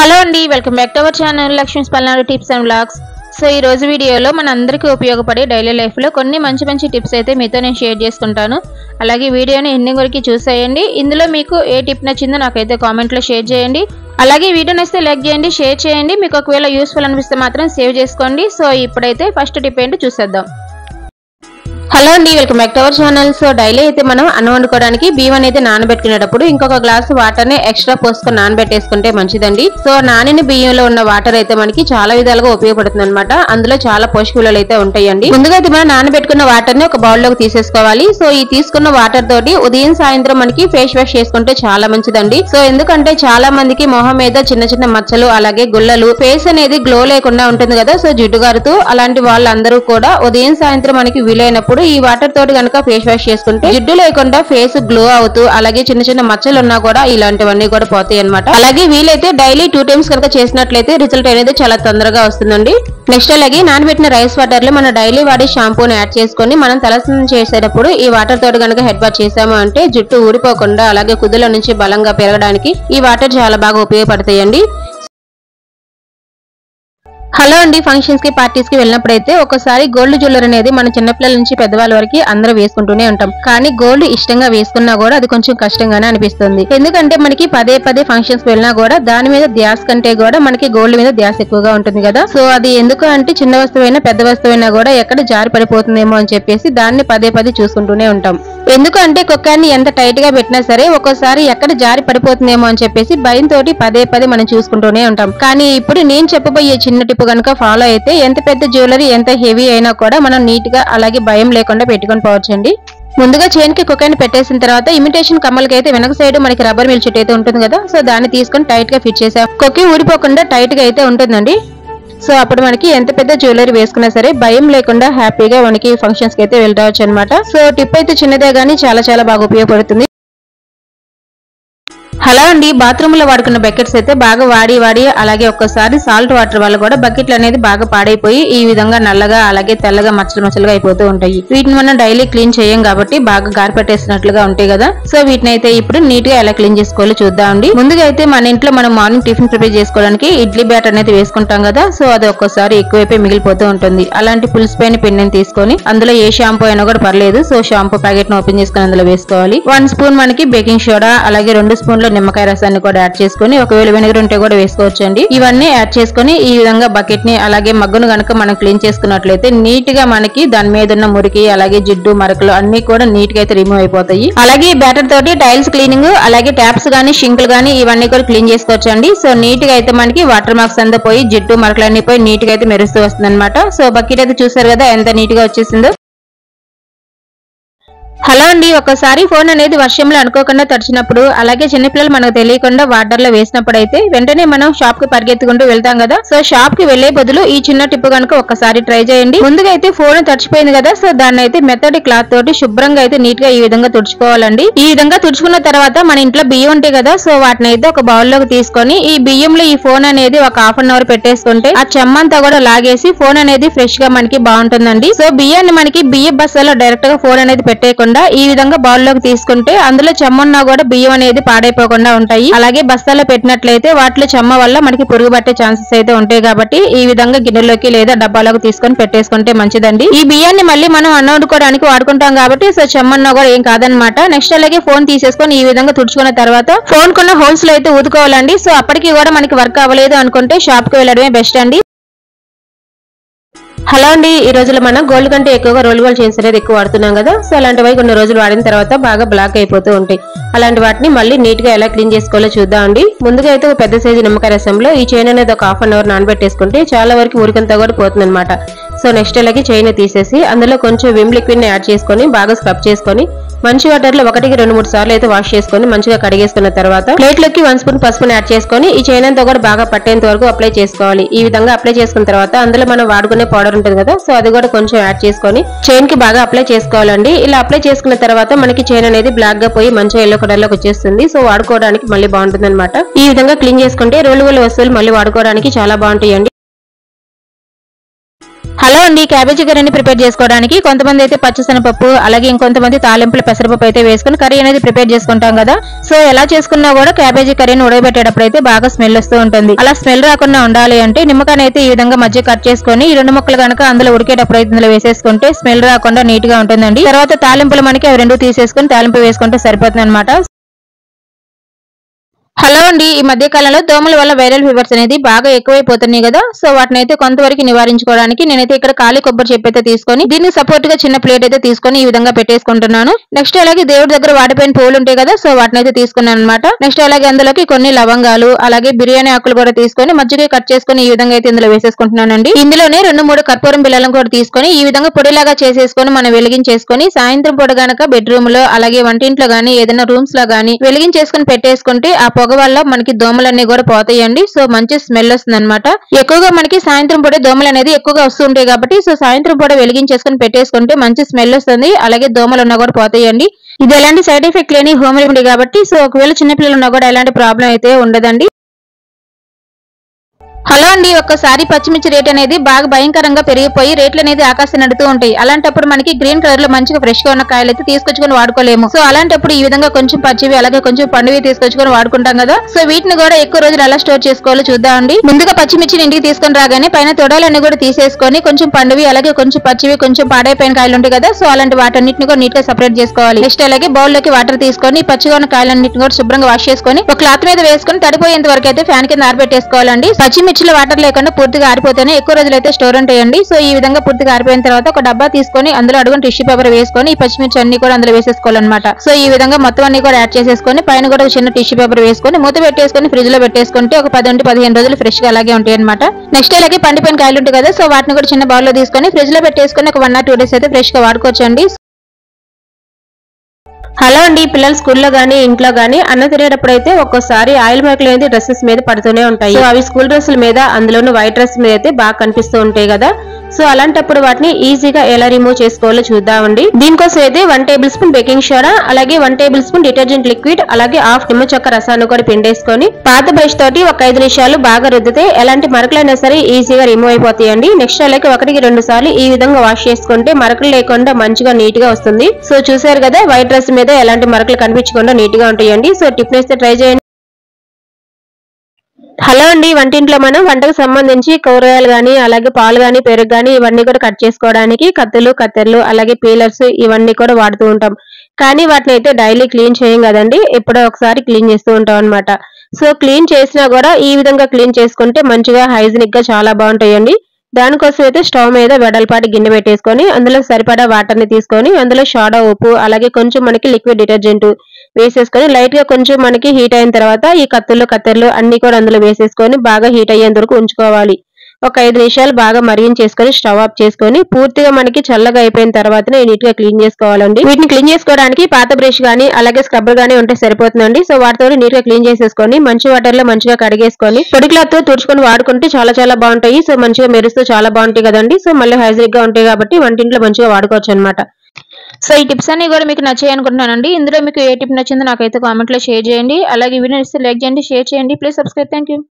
Hello అండి, welcome back to our channel Lakshmi's Palnadu tips and vlogs. So ఈ రోజు వీడియోలో మన అందరికీ ఉపయోగపడే డైలీ లైఫ్లో కొన్ని మంచి టిప్స్ అయితే మీతో నేను షేర్ చేసుకుంటాను. అలాగే వీడియోని ఎండింగ్ వరకు చూసేయండి. ఇందులో మీకు ఏ టిప్ నచ్చిందో నాకైతే కామెంట్లో షేర్ చేయండి. అలాగే వీడియో నచ్చితే లైక్ చేయండి, షేర్ చేయండి. మీకు ఒకవేళ యూస్ఫుల్ అనిపిస్తే మాత్రం సేవ్ చేసుకోండి. సో ఇప్పుడైతే ఫస్ట్ టిప్ ఏంటో చూసేద్దాం. హలో అండి, welcome back to our channel. So daily అయితే మనం అన్నం వండుకోవడానికి బియ్యం అయితే నానబెట్టుకునేటప్పుడు ఇంకొక గ్లాసు వాటర్ ని ఎక్స్ట్రా పోసుకొని నానబెట్టేసుకుంటే మంచిదండి. సో నానిన బియ్యంలో ఉన్న వాటర్ అయితే మనకి చాలా విధాలుగా ఉపయోగపడుతుంది అనమాట. అందులో చాలా పోషక విలువలు అయితే ఉంటాయండి. ముందుగా అయితే మనం నానబెట్టుకున్న వాటర్ ని ఒక బౌల్ లోకి తీసేసుకోవాలి. సో ఈ తీసుకున్న వాటర్ తోటి ఉదయం సాయంత్రం మనకి ఫేస్ వాష్ చేసుకుంటే చాలా మంచిదండి. సో ఎందుకంటే చాలా మందికి మొహం మీద చిన్న మచ్చలు అలాగే గుల్లలు, ఫేస్ అనేది గ్లో లేకుండా ఉంటుంది కదా. సో జిడ్డు గారుతూ అలాంటి వాళ్ళందరూ కూడా ఉదయం సాయంత్రం మనకి వీలైనప్పుడు ఈ వాటర్ తోటి కనుక ఫేస్ వాష్ చేసుకుంటే జిడ్డు లేకుండా ఫేస్ గ్లో అవుతూ అలాగే చిన్న మచ్చలు ఉన్నా కూడా ఇలాంటివన్నీ కూడా పోతాయి అనమాట. అలాగే వీలైతే డైలీ 2 times కనుక చేసినట్లయితే రిజల్ట్ అనేది చాలా తొందరగా వస్తుందండి. నెక్స్ట్ అలాగే నానబెట్టిన రైస్ వాటర్ లో మనం డైలీ వాడే షాంపూని యాడ్ చేసుకుని మనం తలస్నానం చేసేటప్పుడు ఈ వాటర్ తోటి కనుక హెడ్ బాత్ చేసాము అంటే జుట్టు ఊడిపోకుండా అలాగే కుదుల నుంచి బలంగా పెరగడానికి ఈ వాటర్ చాలా బాగా ఉపయోగపడతాయండి. హలో అండి, ఫంక్షన్స్ కి పార్టీస్ కి వెళ్ళినప్పుడైతే ఒకసారి గోల్డ్ జ్యువెలరీ అనేది మన చిన్నపిల్లల నుంచి పెద్దవాళ్ళ వరకు అందరూ వేసుకుంటూనే ఉంటాం. కానీ గోల్డ్ ఇష్టంగా వేసుకున్నా కూడా అది కొంచెం కష్టంగానే అనిపిస్తుంది. ఎందుకంటే మనకి పదే ఫంక్షన్స్ వెళ్ళినా కూడా దాని మీద ధ్యాస కంటే కూడా మనకి గోల్డ్ మీద ధ్యాస ఎక్కువగా ఉంటుంది కదా. సో అది ఎందుకు అంటే చిన్న వస్తువైనా పెద్ద వస్తువైనా కూడా ఎక్కడ జారి పడిపోతుందేమో అని చెప్పేసి దాన్ని పదే చూసుకుంటూనే ఉంటాం. ఎందుకంటే కుక్కాన్ని ఎంత టైట్ గా పెట్టినా సరే ఒక్కోసారి ఎక్కడ జారి పడిపోతుందేమో అని చెప్పేసి భయంతో పదే మనం చూసుకుంటూనే ఉంటాం. కానీ ఇప్పుడు నేను చెప్పబోయే చిన్న టిప్ కనుక ఫాలో అయితే ఎంత పెద్ద జ్యువెలరీ ఎంత హెవీ అయినా కూడా మనం నీట్ గా అలాగే భయం లేకుండా పెట్టుకొని పోవచ్చండి. ముందుగా చైన్ కి కుక్కాన్ని పెట్టేసిన తర్వాత ఇమిటేషన్ కమ్మలకి అయితే వెనక సైడ్ మనకి రబ్బర్ మిల్ చుట్టూ అయితే ఉంటుంది కదా. సో దాన్ని తీసుకొని టైట్ గా ఫిట్ చేసాం. కొక్కి ఊడిపోకుండా టైట్ గా అయితే ఉంటుందండి. సో అప్పుడు మనకి ఎంత పెద్ద జ్యువెలరీ వేసుకున్నా సరే భయం లేకుండా హ్యాపీగా మనకి ఫంక్షన్స్ కి అయితే వెళ్ళవచ్చు అనమాట. సో టిప్ అయితే చిన్నదే గానీ చాలా బాగా ఉపయోగపడుతుంది. హలో అండి, బాత్రూమ్ లో వాడుకున్న బకెట్స్ అయితే బాగా వాడి అలాగే ఒక్కసారి సాల్ట్ వాటర్ వల్ల కూడా బకెట్లు అనేది బాగా పాడైపోయి ఈ విధంగా నల్లగా అలాగే తెల్లగా మచ్చలుగా అయిపోతూ ఉంటాయి. వీటిని మనం డైలీ క్లీన్ చేయం కాబట్టి బాగా గారిపట్టేసినట్లుగా ఉంటాయి కదా. సో వీటిని అయితే ఇప్పుడు నీట్ గా ఎలా క్లీన్ చేసుకోవాలో చూద్దామండి. ముందుగా అయితే మన ఇంట్లో మనం మార్నింగ్ టిఫిన్ ప్రిపేర్ చేసుకోవడానికి ఇడ్లీ బ్యాటర్ అనేది వేసుకుంటాం కదా. సో అది ఒక్కసారి ఎక్కువైపోయి మిగిలిపోతూ ఉంటుంది. అలాంటి పులిసిపోయిన పిండిని తీసుకొని అందులో ఏ షాంపూ అయినా కూడా పర్లేదు. సో షాంపూ ప్యాకెట్ ను ఓపెన్ చేసుకుని అందులో వేసుకోవాలి. 1 స్పూన్ మనకి బేకింగ్ సోడా అలాగే 2 స్పూన్లు నిమ్మకాయ రసాన్ని కూడా యాడ్ చేసుకుని ఒకవేళ వెనిగర్ ఉంటే కూడా వేసుకోవచ్చండి. ఇవన్నీ యాడ్ చేసుకుని ఈ విధంగా బకెట్ ని అలాగే మగ్గును గనక మనం క్లీన్ చేసుకున్నట్లయితే నీట్ గా మనకి దాని మీద ఉన్న మురికి అలాగే జిడ్డు మరకలు అన్ని కూడా నీట్ గా అయితే రిమూవ్ అయిపోతాయి. అలాగే బ్యాటర్ తోటి టైల్స్ క్లీనింగ్ అలాగే ట్యాప్స్ గానీ షింకులు గానీ ఇవన్నీ కూడా క్లీన్ చేసుకోవచ్చండి. సో నీట్ గా అయితే మనకి వాటర్ మార్క్స్ అంతా పోయి జిడ్డు మరకలు అన్ని పోయి నీట్ గా అయితే మెరుస్తూ వస్తుంది అనమాట. సో బకెట్ అయితే చూసారు కదా ఎంత నీట్ గా వచ్చేసిందో. హలో అండి, ఒకసారి ఫోన్ అనేది వర్షంలో అనుకోకుండా తడిచినప్పుడు అలాగే చిన్నపిల్లలు మనకు తెలియకుండా వాటర్ లో వేసినప్పుడు అయితే వెంటనే మనం షాప్ కి పరిగెత్తుకుంటూ వెళ్తాం కదా. సో షాప్ కి వెళ్లే బదులు ఈ చిన్న టిప్ కనుక ఒకసారి ట్రై చేయండి. ముందుగా అయితే ఫోన్ తడిచిపోయింది కదా. సో దాన్ని అయితే మెత్తటి క్లాత్ తోటి శుభ్రంగా అయితే నీట్ గా ఈ విధంగా తుడుచుకోవాలండి. ఈ విధంగా తుడుచుకున్న తర్వాత మన ఇంట్లో బియ్యం ఉంటాయి కదా. సో వాటిని అయితే ఒక బౌల్ లోకి తీసుకొని ఈ బియ్యంలో ఈ ఫోన్ అనేది ఒక 1/2 అవర్ పెట్టేసుకుంటే ఆ చెమ్మంతా కూడా లాగేసి ఫోన్ అనేది ఫ్రెష్ గా మనకి బాగుంటుందండి. సో బియ్యాన్ని మనకి బియ్య బస్సాలో డైరెక్ట్ గా ఫోన్ అనేది పెట్టేయకుండా ఈ విధంగా బౌల్ లోకి తీసుకుంటే అందులో చెమ్మన్నా కూడా బియ్యం అనేది పాడైపోకుండా ఉంటాయి. అలాగే బస్తాలో పెట్టినట్లయితే వాటిలో చెమ్మ వల్ల మనకి పురుగు పట్టే ఛాన్సెస్ అయితే ఉంటాయి కాబట్టి ఈ విధంగా గిన్నెలోకి లేదా డబ్బాలోకి తీసుకొని పెట్టేసుకుంటే మంచిదండి. ఈ బియ్యాన్ని మళ్ళీ మనం అన్నం వండుకోవడానికి వాడుకుంటాం కాబట్టి సో చెమ్మన్నా కూడా ఏం కాదనమాట. నెక్స్ట్ అలాగే ఫోన్ తీసేసుకొని ఈ విధంగా తుడుచుకున్న తర్వాత ఫోన్ కున్న హోల్స్ లో అయితే ఊదుకోవాలండి. సో అప్పటికి కూడా మనకి వర్క్ అవ్వలేదు అనుకుంటే షాప్ కి వెళ్ళడమే బెస్ట్ అండి. హలో అండి, ఈ రోజుల్లో మనం గోల్డ్ కంటే ఎక్కువగా రోల్ గోల్డ్ చైన్స్ అనేది ఎక్కువ వాడుతున్నాం కదా. సో అలాంటివి కొన్ని రోజులు వాడిన తర్వాత బాగా బ్లాక్ అయిపోతూ ఉంటాయి. అలాంటి వాటిని మళ్ళీ నీట్ గా ఎలా క్లీన్ చేసుకోవాలో చూద్దామండి. ముందుగా అయితే ఒక పెద్ద సైజు నిమ్మకాయ రసంలో ఈ చైన్ అనేది ఒక 1/2 అవర్ నానబెట్టేసుకుంటే చాలా వరకు ఊరికంతా కూడా పోతుంది అనమాట. సో నెక్స్ట్ అలాగే చైన్ తీసేసి అందులో కొంచెం విమ్ లిక్విడ్ ని యాడ్ చేసుకొని బాగా స్క్రబ్ చేసుకొని మంచి వాటర్ లో 1కి 2-3 సార్లు అయితే వాష్ చేసుకొని మంచిగా కడిగేసుకున్న తర్వాత ప్లేట్ లోకి 1 స్పూన్ పసుపుని యాడ్ చేసుకొని ఈ చైన్ అంతా కూడా బాగా పట్టేంత వరకు అప్లై చేసుకోవాలి. ఈ విధంగా అప్లై చేసుకున్న తర్వాత అందులో మనం వాడుకునే పౌడర్ ఉంటుంది కదా. సో అది కూడా కొంచెం యాడ్ చేసుకొని చైన్ కి బాగా అప్లై చేసుకోవాలండి. ఇలా అప్లై చేసుకున్న తర్వాత మనకి చైన్ అనేది బ్లాక్ గా పోయి మంచిగా ఎల్లో కలర్ లోకి వచ్చేస్తుంది. సో వాడుకోవడానికి మళ్ళీ బాగుంటుంది అనమాట. ఈ విధంగా క్లీన్ చేసుకుంటే రోల్ గోల్డ్ వస్తువులు మళ్ళీ వాడుకోవడానికి చాలా బాగుంటాయండి. హలో అండి, అండి క్యాబేజీ కర్రీని ప్రిపేర్ చేసుకోవడానికి కొంతమంది అయితే పచ్చిశనగపప్పు అలాగే ఇంకొంతమంది తాలింపులు పెసరపప్పు అయితే వేసుకుని కర్రీ అనేది ప్రిపేర్ చేసుకుంటాం కదా. సో ఎలా చేసుకున్నా కూడా క్యాబేజీ కర్రీని ఉడకబెట్టేటప్పుడు అయితే బాగా స్మెల్ వస్తూ ఉంటుంది. అలా స్మెల్ రాకుండా ఉండాలి అంటే నిమ్మకాయని అయితే ఈ విధంగా మధ్య కట్ చేసుకొని ఈ 2 ముక్కలు కనుక అందులో ఉడికేటప్పుడు అయితే ఇందులో వేసేసుకుంటే స్మెల్ రాకుండా నీట్ గా ఉంటుందండి. తర్వాత తాలింపులు మనకి అవి 2 తీసేసుకుని తాలింపు వేసుకుంటే సరిపోతుంది అనమాట. హలో అండి, ఈ మధ్య కాలంలో దోమల వల్ల వైరల్ ఫీవర్స్ అనేది బాగా ఎక్కువైపోతున్నాయి కదా. సో వాటిని అయితే కొంతవరకు నివారించుకోవడానికి నేనైతే ఇక్కడ ఖాళీ కొబ్బరి చెప్పు అయితే తీసుకొని దీనికి సపోర్ట్ గా చిన్న ప్లేట్ అయితే తీసుకొని ఈ విధంగా పెట్టేసుకుంటున్నాను. నెక్స్ట్ అలాగే దేవుడి దగ్గర వాడిపోయిన పూలు ఉంటాయి కదా, సో వాటిని అయితే తీసుకున్నాను అనమాట. నెక్స్ట్ అలాగే అందులోకి కొన్ని లవంగాలు అలాగే బిర్యానీ ఆకులు కూడా తీసుకొని మధ్యగా కట్ చేసుకొని ఈ విధంగా అయితే ఇందులో వేసేసుకుంటున్నానండి. ఇందులోనే 2-3 కర్పూరం బిళ్ళలను కూడా తీసుకొని ఈ విధంగా పొడిలాగా చేసేసుకొని మనం వెలిగించేసుకొని సాయంత్రం పూట గనక బెడ్రూమ్ లో అలాగే వంటింట్లో గానీ ఏదైనా రూమ్స్ లో గానీ వెలిగించేసుకొని పెట్టేసుకుంటే ఆ పొగ వల్ల మనకి దోమలన్నీ కూడా పోతాయండి. సో మంచి స్మెల్ వస్తుంది అనమాట. ఎక్కువగా మనకి సాయంత్రం పూట దోమలు అనేది ఎక్కువగా వస్తుంటాయి కాబట్టి సో సాయంత్రం పూట వెలిగించేసుకొని పెట్టేసుకుంటే మంచి స్మెల్ వస్తుంది. అలాగే దోమలు ఉన్నా కూడా పోతాయండి. ఇది ఎలాంటి సైడ్ ఎఫెక్ట్ లేని హోమ్ రెమెడీ కాబట్టి సో ఒకవేళ చిన్నపిల్లలు ఉన్నా కూడా ఎలాంటి ప్రాబ్లం అయితే ఉండదండి. హలో అండి, ఒక్కసారి పచ్చిమిర్చి రేట్ అనేది బాగా భయంకరంగా పెరిగిపోయి రేట్లు అనేది ఆకాశం నడుతూ ఉంటాయి. అలాంటప్పుడు మనకి గ్రీన్ కలర్ లో మంచిగా ఫ్రెష్ గా ఉన్న కాయలు అయితే తీసుకొచ్చుకొని వాడుకోలేము. సో అలాంటప్పుడు ఈ విధంగా కొంచెం పచ్చివి అలాగే కొంచెం పండువి తీసుకొచ్చుకొని వాడుకుంటాం కదా. సో వీటిని కూడా ఎక్కువ రోజులు ఎలా స్టోర్ చేసుకోవాలో చూద్దామండి. ముందుగా పచ్చిమిర్చిని ఇంటికి తీసుకొని రాగానే పైన తొడలన్నీ కూడా తీసేసుకొని కొంచెం పండువి అలాగే కొంచెం పచ్చివి కొంచెం పాడైపోయిన కాయలు ఉంటాయి కదా, సో అలాంటి వాటన్నిటిని కూడా నీట్ గా సెపరేట్ చేసుకోవాలి. నెక్స్ట్ అలాగే బౌల్ లోకి వాటర్ తీసుకొని పచ్చిగా ఉన్న కాయలన్నింటిని కూడా శుభ్రంగా వాష్ చేసుకొని ఒక క్లాత్ మీద వేసుకొని తడిపోయేంత వరకు అయితే ఫ్యాన్ కింద ఆరబెట్టేసుకోవాలండి. పచ్చిమిర్చి వాటర్ లేకుండా పూర్తిగా ఆరిపోతేనే ఎక్కువ రోజులు అయితే స్టోర్ ఉంటాయండి. సో ఈ విధంగా పూర్తిగా ఆరిపోయిన తర్వాత ఒక డబ్బా తీసుకొని అందులో అడుగున టిష్యూ పేపర్ వేసుకొని ఈ పచ్చిమిర్చి అన్ని కూడా అందులో వేసేసుకోవాలన్నమాట. సో ఈ విధంగా మొత్తం అన్ని కూడా యాడ్ చేసేసుకొని పైన కూడా ఒక చిన్న టిష్యూ పేపర్ వేసుకొని మూత పెట్టేసుకొని ఫ్రిడ్జ్ లో పెట్టేసుకుంటే ఒక 10-15 రోజులు ఫ్రెష్ గా అలాగే ఉంటాయి అనమాట. నెక్స్ట్ అలాగే పండిపోయిన కాయలు ఉంటాయి కదా, సో వాటిని కూడా చిన్న బౌల్ లో తీసుకొని ఫ్రిడ్జ్ లో పెట్టేసుకొని ఒక 1 or 2 days అయితే ఫ్రెష్ గా వాడుకోవచ్చండి. హలో అండి, పిల్లలు స్కూల్లో గానీ ఇంట్లో గానీ అన్నం తినేటప్పుడు అయితే ఒక్కోసారి ఆయిల్ మార్కులు అనేది డ్రెస్సెస్ మీద పడుతూనే ఉంటాయి. సో అవి స్కూల్ డ్రెస్సుల మీద అందులోనూ వైట్ డ్రెస్ మీద అయితే బాగా కనిపిస్తూ ఉంటాయి కదా. సో అలాంటప్పుడు వాటిని ఈజీగా ఎలా రిమూవ్ చేసుకోవాలో చూద్దామండి. దీనికోసం అయితే 1 టేబుల్ స్పూన్ బేకింగ్ సోడా అలాగే 1 టేబుల్ స్పూన్ డిటర్జెంట్ లిక్విడ్ అలాగే హాఫ్ నిమ్మ చెక్క రసాన్ని కూడా పిండేసుకొని పాత బ్రష్ తోటి ఒక 5 నిమిషాలు బాగా రుద్దితే ఎలాంటి మరకలైనా సరే ఈజీగా రిమూవ్ అయిపోతాయండి. నెక్స్ట్ అలాగే 1-2 సార్లు ఈ విధంగా వాష్ చేసుకుంటే మరకలు లేకుండా మంచిగా నీట్ గా వస్తుంది. సో చూసారు కదా, వైట్ డ్రెస్ మీద ఎలాంటి మరకలు కనిపించకుండా నీట్ గా ఉంటాయండి. సో టిప్ నేస్తే ట్రై చేయండి. హలో అండి, వంటింట్లో మనం వంటకు సంబంధించి కూరగాయలు గానీ అలాగే పాలు గానీ పెరుగు గానీ ఇవన్నీ కూడా కట్ చేసుకోవడానికి కత్తెరలు అలాగే పీలర్స్ ఇవన్నీ కూడా వాడుతూ ఉంటాం. కానీ వాటిని అయితే డైలీ క్లీన్ చేయం కదండి, ఎప్పుడో ఒకసారి క్లీన్ చేస్తూ ఉంటాం అనమాట. సో క్లీన్ చేసినా కూడా ఈ విధంగా క్లీన్ చేసుకుంటే మంచిగా హైజీనిక్ గా చాలా బాగుంటాయండి. దానికోసం అయితే స్టవ్ మీద వెడల్పాటి గిన్నె పెట్టేసుకొని అందులో సరిపడా వాటర్ ని తీసుకొని అందులో సోడా ఉప్పు అలాగే కొంచెం మనకి లిక్విడ్ డిటర్జెంట్ వేసేసుకొని లైట్ గా కొంచెం మనకి హీట్ అయిన తర్వాత ఈ కత్తెరలు అన్ని కూడా అందులో వేసేసుకొని బాగా హీట్ అయ్యేంత వరకు ఉంచుకోవాలి. ఒక 5 నిమిషాలు బాగా మరిగించేసుకొని స్టవ్ ఆఫ్ చేసుకొని పూర్తిగా మనకి చల్లగా అయిపోయిన తర్వాతనే నీట్ గా క్లీన్ చేసుకోవాలండి. వీటిని క్లీన్ చేసుకోవడానికి పాత బ్రష్ గానీ అలాగే స్క్రబ్బర్ గానీ ఉంటే సరిపోతుందండి. సో వాటితో నీట్ గా క్లీన్ చేసేసుకొని మంచి వాటర్ లో మంచిగా కడిగేసుకొని పొడి క్లాత్ తో తుడుచుకొని వాడుకుంటే చాలా బాగుంటాయి. సో మంచిగా మెరుస్తూ చాలా బాగుంటాయి కదండి. సో మళ్ళీ హైజీనిక్ గా ఉంటాయి కాబట్టి వంటింట్లో మంచిగా వాడుకోవచ్చు అనమాట. సో ఈ టిప్స్ అన్ని కూడా మీకు నచ్చాయి అనుకుంటున్నానండి. ఇందులో మీకు ఏ టిప్ నచ్చిందో నాకైతే కామెంట్ లో షేర్ చేయండి. అలాగే వీడియో నచ్చితే లైక్ చేయండి, షేర్ చేయండి, ప్లీజ్ సబ్స్క్రైబ్. Thank you.